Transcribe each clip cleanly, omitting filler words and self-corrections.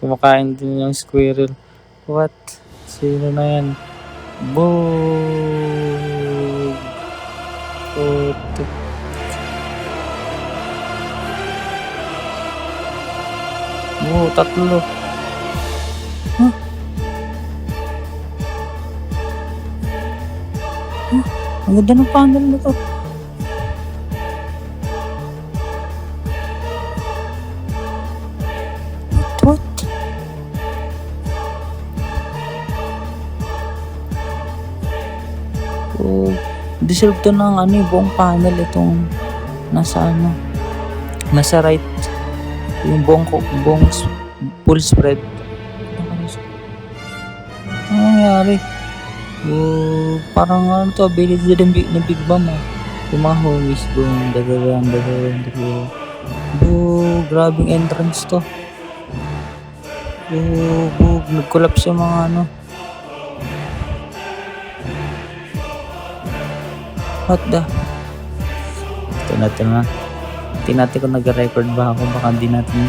Kumakain din yung squirrel. What? Sino na yan? Boom! Putik. Tatlo. Huh? Ang ganda ng panel na to. What? Oh, deserve to ng buong panel itong nasa right, yung buong full spread. Ano nangyari? Parang to, ability din ng Big Bang yung mga homies. Boom, dagalan. Grabing entrance to. Nag-collapse yung mga what the? Ito na. Tingnan kung nag-record ba ako. Baka hindi natin.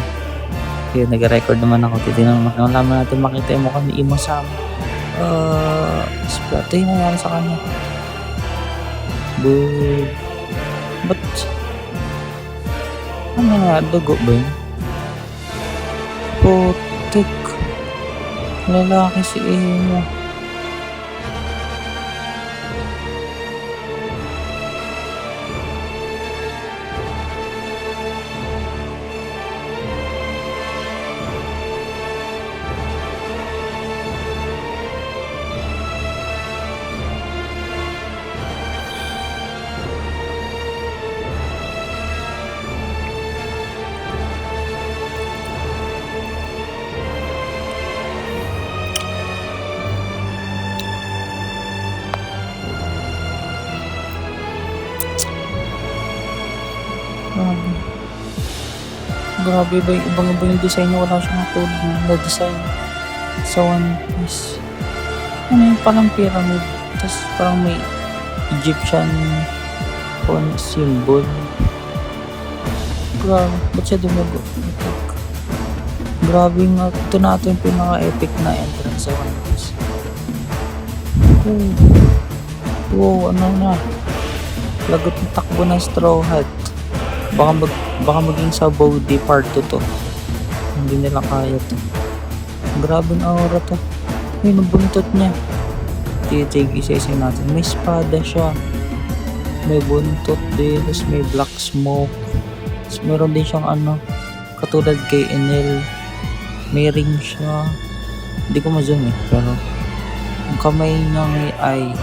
Kaya nag-record naman ako. Titignan naman natin makita yung mukha ni Imo Sam. Ito yung nangyari sa kanya. Ba't? Ano nangyari? Dugo ba yun? Putik. Lalaki si Imo. Grabe ba yung ibang yung design niya. Wala siyang natulog na design sa One Piece. Ano yung parang pyramid, tapos parang may Egyptian symbol. Grabe, ba't siya dumago? Grabe nga, ito natin yung pinaka-epic na entrance sa One Piece. Wow, ano na, lagot ng takbo ng Straw Hat. Baka maging sa Body part 2 to. Hindi nila kaya to. Grabe ang aura to. Ayun, ang buntot niya. Isa-isa natin. May espada siya. May buntot din. Tapos may black smoke. Tapos meron din siyang katulad kay Enel. May ring siya. Hindi ko ma-zoom pero ang kamay niya may eye.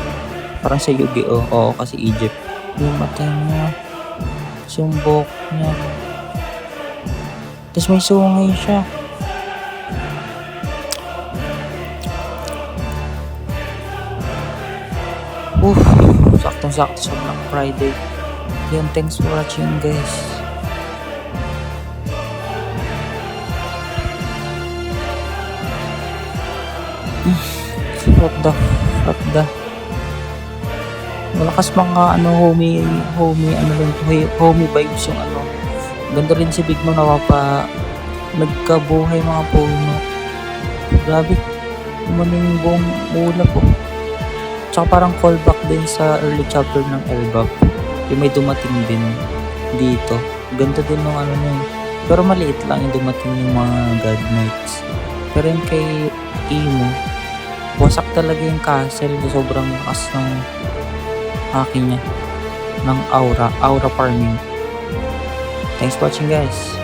Parang sa Yu-Gi-Oh! Oo, kasi Egypt. Yung mata niya. Yung buhok niya. Tapos may sungay siya. Saktong-sakto sa Black Friday. Yan, thanks for watching guys. What the? Malakas mga homie vibes yung Ganda rin si Big Mom nagkabuhay mga puno. Grabe. Yung buong ulap po. Tsaka parang callback din sa early chapter ng Elbap. Yung may dumating din dito. Ganda din ng yun. Pero maliit lang yung dumating yung mga God Knights. Pero yung kay Imo, wasak talaga yung castle. Sobrang lakas ng akin niya. Ng aura farming. Thanks for watching guys.